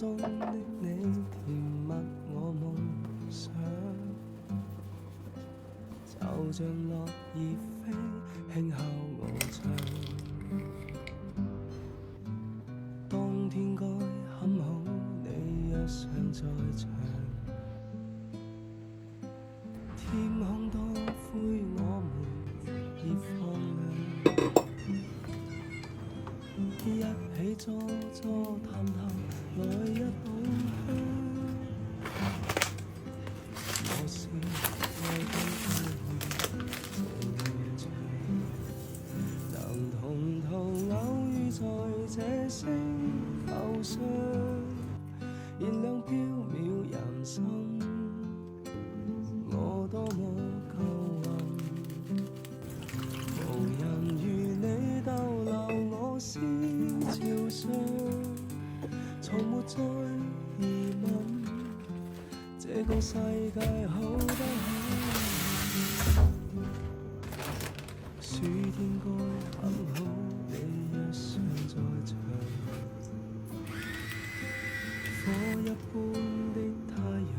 中的你甜蜜我夢想，就像落葉飛，輕敲我窗。當天該很好，你若尚在場，天空多灰，我們已放亮。一起坐坐談談，來一桶香。我是愛跟這夜場，能同途偶遇在這星球上，燃亮飄渺人生，我多麼夠運，無人如你逗留我思潮上，從沒再疑問，這個世界好得很，暑天該很好，你若尚在場，火一般的太陽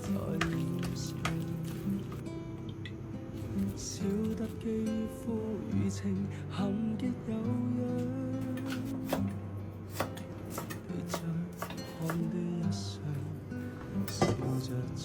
在臉上，笑得肌膚如情含極有樣，陪着看的一雙笑着唱。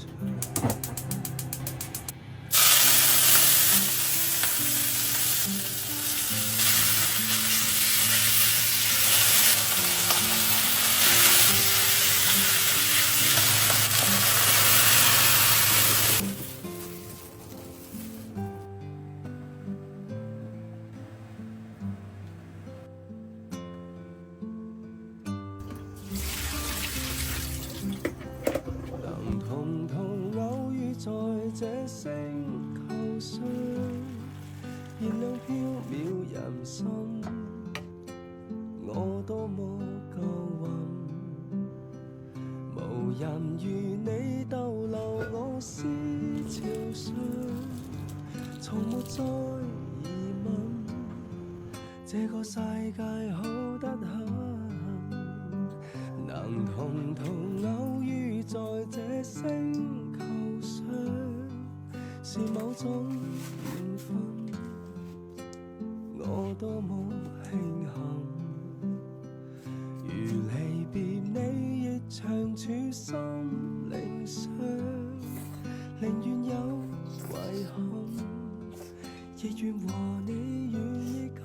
能同途偶遇在這星球上，燃亮飄渺人生，我多麼夠運，無人如你逗留我思潮上，從沒再疑問，這個世界好得很，能同途偶遇在這星球上，是某種緣分，我多麼慶幸，如離別你亦長處心靈上，寧願有遺憾，亦願和你遠亦近。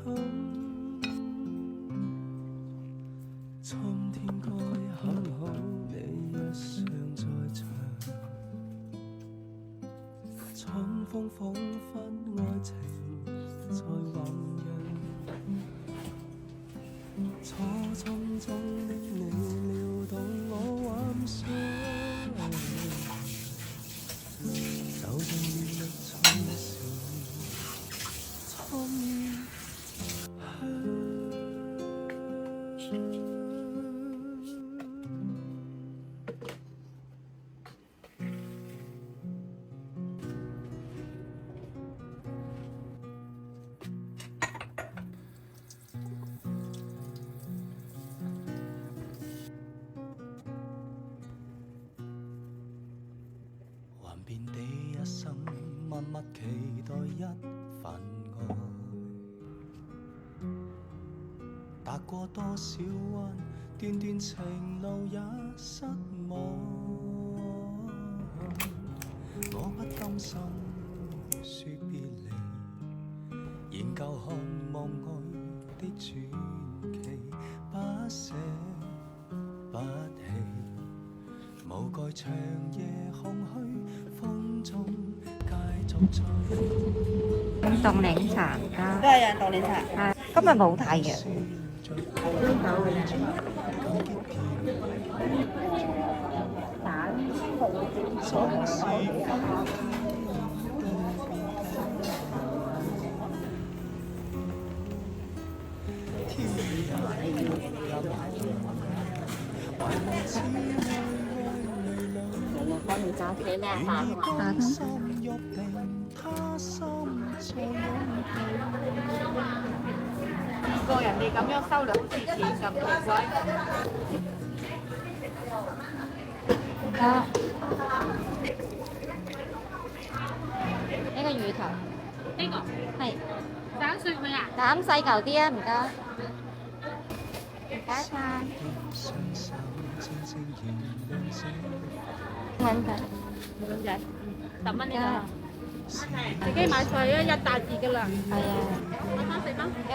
春天該很好，你若尚在場，春風彷彿愛情在醖釀，初衷中的你撩動我幻想，就像烈日初時春意香。還遍地一生，默默期待一份愛，踏過多少彎，段段情路也失望。我不甘心說別離，研究渴望愛的傳奇，不捨不棄。無蓋長夜空虛，風中繼續吹。凍檸茶㗎，都係啊，凍檸茶。係今日冇太陽。幫你揸啲咩飯啊？個人哋咁樣收兩次錢咁奇怪。呢個魚頭，呢個係斬雪未啊？斬細嚿啲啊，唔該，唔該晒。雙手靜靜燃亮這蚊仔，咁仔，10蚊呢啊個，自己買菜一打字㗎啦。係啊，攞翻4蚊。唔該。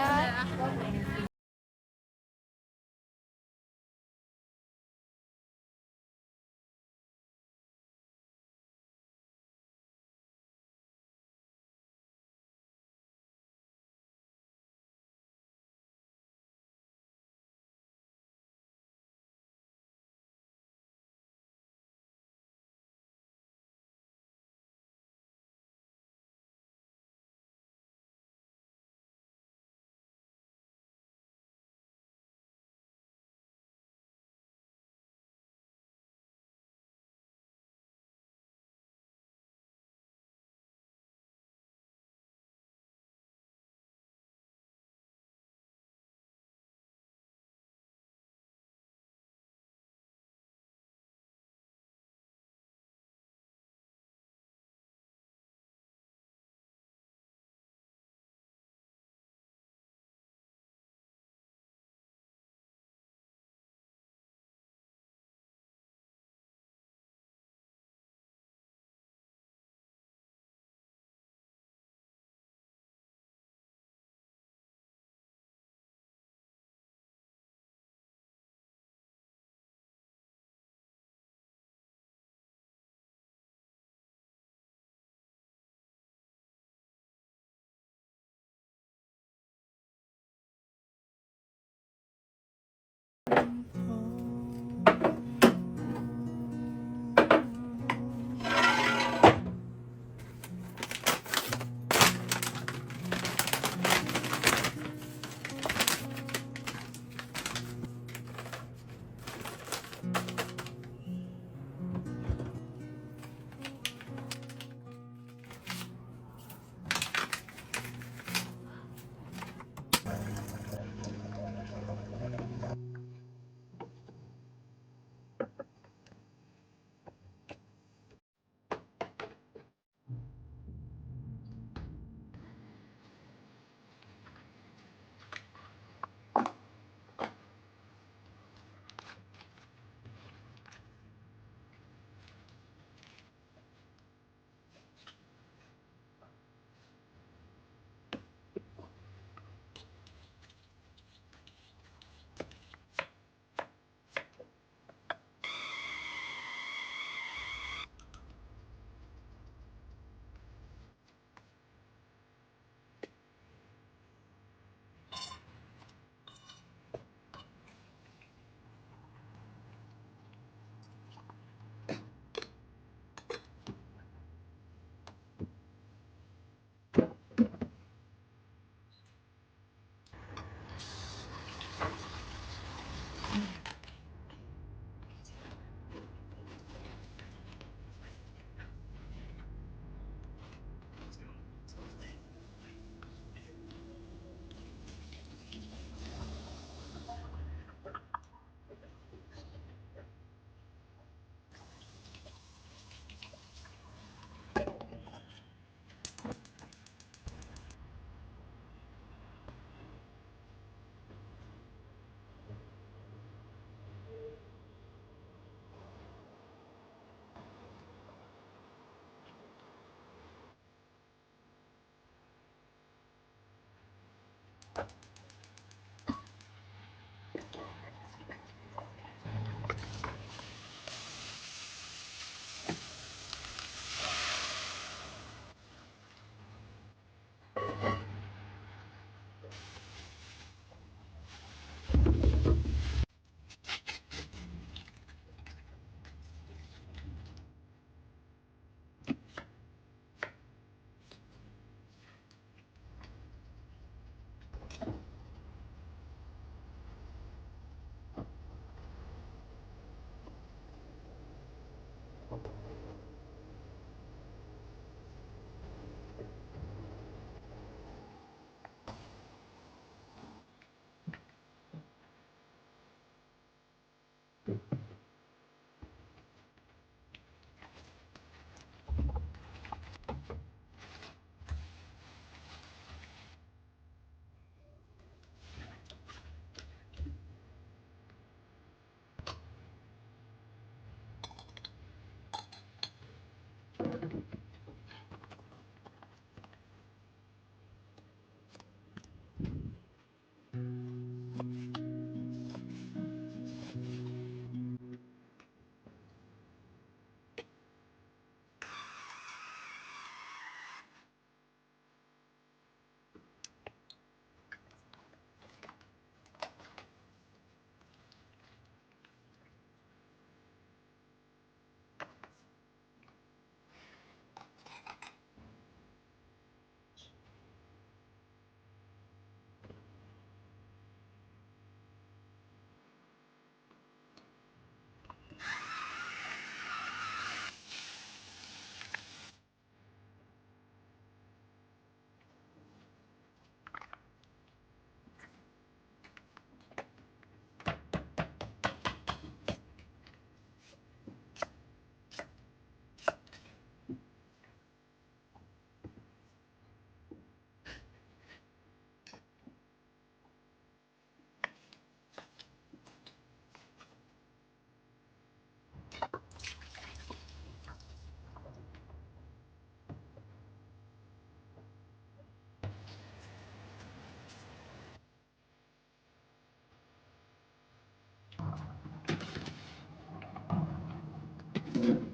嗯